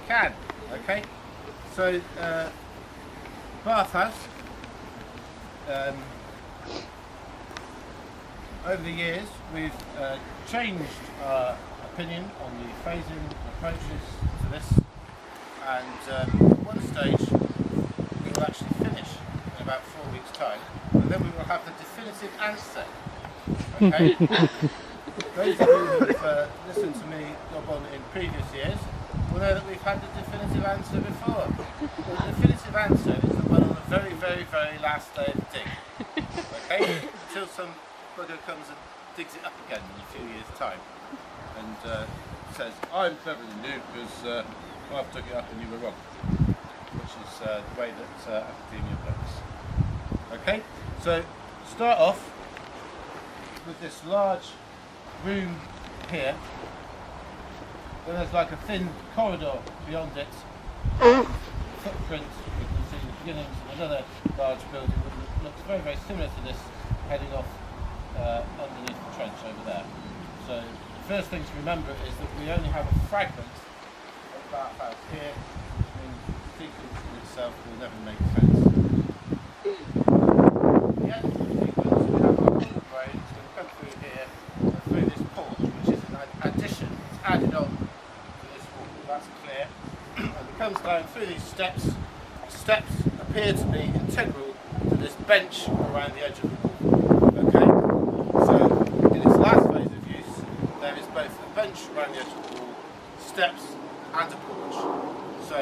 can. Okay, so bathhouse. Over the years, we've changed our opinion on the phasing approaches to this, and at one stage we will actually finish in about 4 weeks' time, and then we will have the definitive answer. Okay? Those of you who have listened to me go on in previous years will know that we've had the definitive answer before. Well, the definitive answer is the one on the very, very, very last day of the dig. Okay? Until some bugger comes and digs it up again in a few years' time and says, I'm cleverly new because I've dug it up and you were wrong. Which is the way that academia works. Okay? So, start off with this large room here. Then there's like a thin corridor beyond it. Footprint, you can see the beginnings of another large building that looks very, very similar to this, heading off underneath the trench over there. So the first thing to remember is that we only have a fragment of the bathhouse here, which means the sequence in itself will never make sense. The end of the sequence, we have our hallway. It's going to come through here and through this porch, which is an addition. It's added on to this wall. That's clear. And it comes down through these steps. Steps appear to be integral to this bench around the edge of the wall. Okay? So, in its last phase of use, there is both a bench around the edge of the wall, steps, and a porch. So,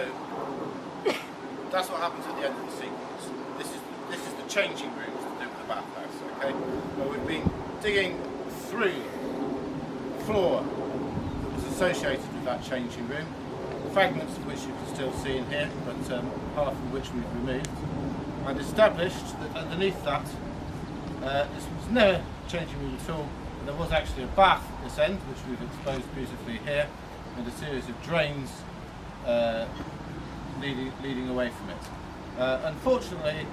that's what happens at the end of the sequence. This is the changing rooms to do with the bathhouse. Okay? Well, we've been digging through the floor that was associated with that changing room. Fragments of which you can still see in here, but half of which we've removed, and established that underneath that this was never changing room at all. There was actually a bath at this end, which we've exposed beautifully here, and a series of drains leading away from it. Unfortunately,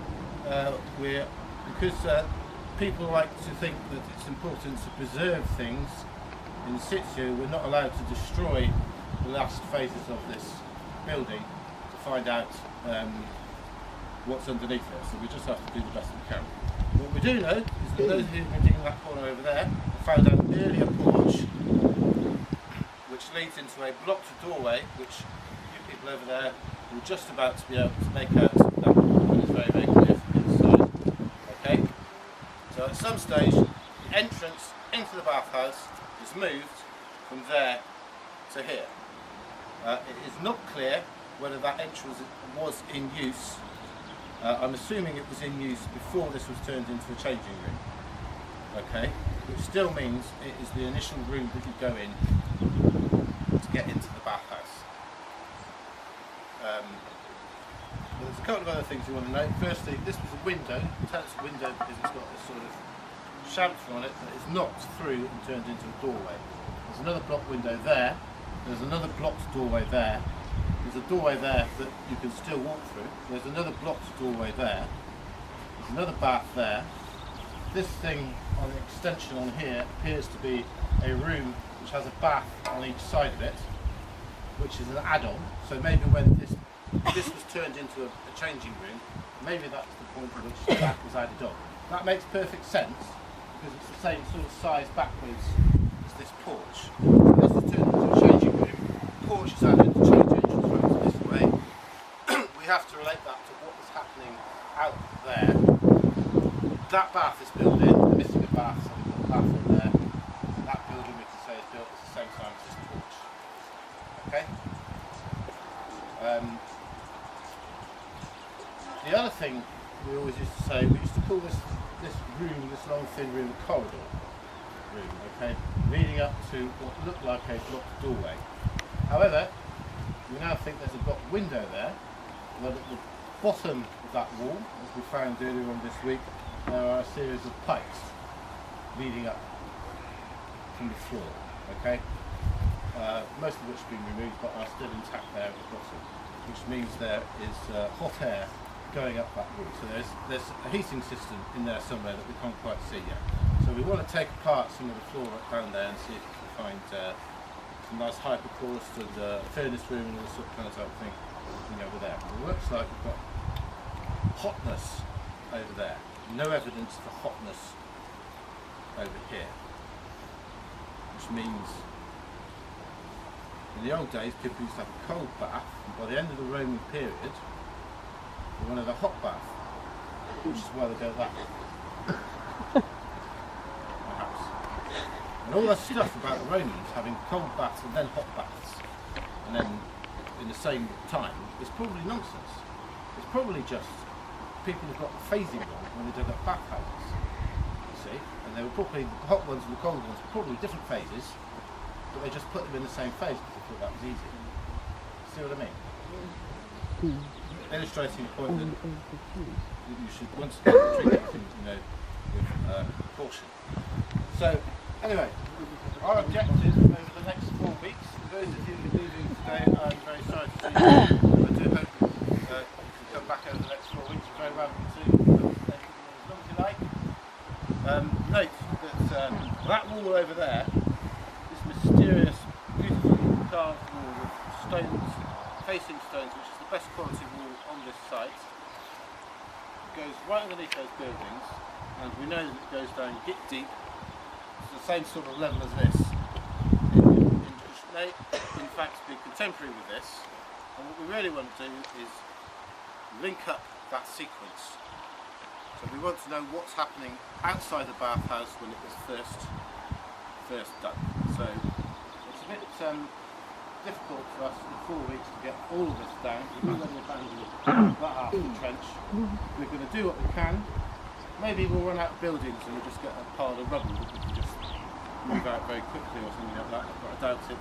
because people like to think that it's important to preserve things in situ, we're not allowed to destroy the last phases of this building to find out what's underneath it, so we just have to do the best we can. What we do know is that those of you who've been digging that corner over there found out an earlier porch which leads into a blocked doorway, which you people over there will just about to be able to make out. That one is very, very clear from the inside. Okay? So at some stage the entrance into the bathhouse is moved from there to here. It is not clear whether that entrance was in use. I'm assuming it was in use before this was turned into a changing room. Okay, which still means it is the initial room that you go in to get into the bathhouse. But there's a couple of other things you want to note. Firstly, this was a window. Tell it's a window because it's got this sort of chamfer on it that is knocked through and turned into a doorway. There's another block window there. There's another blocked doorway there. There's a doorway there that you can still walk through. There's another blocked doorway there. There's another bath there. This thing on the extension on here appears to be a room which has a bath on each side of it, which is an add-on. So maybe when this was turned into a changing room, maybe that's the point at which the bath was added on. That makes perfect sense because it's the same sort of size backwards as this porch. This is turned into a changing room. The porch is added to change entrance roads this way. We have to relate that to what was happening out there. That bath is built in, we're missing a bath, so we've got a bath in there. That building we can say is built at the same time as this porch. Okay? The other thing we always used to say, we used to call this room, this long thin room, a corridor room, okay, leading up to what looked like a blocked doorway. However, we now think there's a blocked window there, but at the bottom of that wall, as we found earlier on this week, there are a series of pipes leading up from the floor, okay? Most of which have been removed but are still intact there at the bottom, which means there is hot air going up that wall. So there's a heating system in there somewhere that we can't quite see yet. So we want to take apart some of the floor down there and see if we can find some nice hypercourse and furnace room and all sort of kind of type of thing over there. But it looks like we've got hotness over there. No evidence for hotness over here. Which means in the old days people used to have a cold bath, and by the end of the Roman period they wanted a hot bath, which is why they built that. Perhaps. And all that stuff about the Romans having cold baths and then hot baths and then in the same time is probably nonsense. It's probably just people have got the phasing wrong when they did the bathhouses, you see, and they were probably, the hot ones and the cold ones were probably different phases, but they just put them in the same phase because they thought that was easy. See what I mean? Illustrating the point that you should once again treat everything, with caution. So, anyway, our objective over the next 4 weeks, for those of you who are leaving today, I'm very sorry to see you. I do hope you can come back over the next 4 weeks. You're very welcome to, as long as you like. Note that that wall over there, this mysterious, beautiful carved wall with stones, facing stones, which is the best quality wall on this site, goes right underneath those buildings, and we know that it goes down git deep. It's the same sort of level as this. It may in fact be contemporary with this, and what we really want to do is link up that sequence. So we want to know what's happening outside the bathhouse when it was first done. So it's a bit difficult for us in 4 weeks to get all of this down. We're not going to abandon that half of the trench. We're going to do what we can. Maybe we'll run out of buildings and we'll just get a pile of rubble that we can just move out very quickly or something like that, but I doubt it.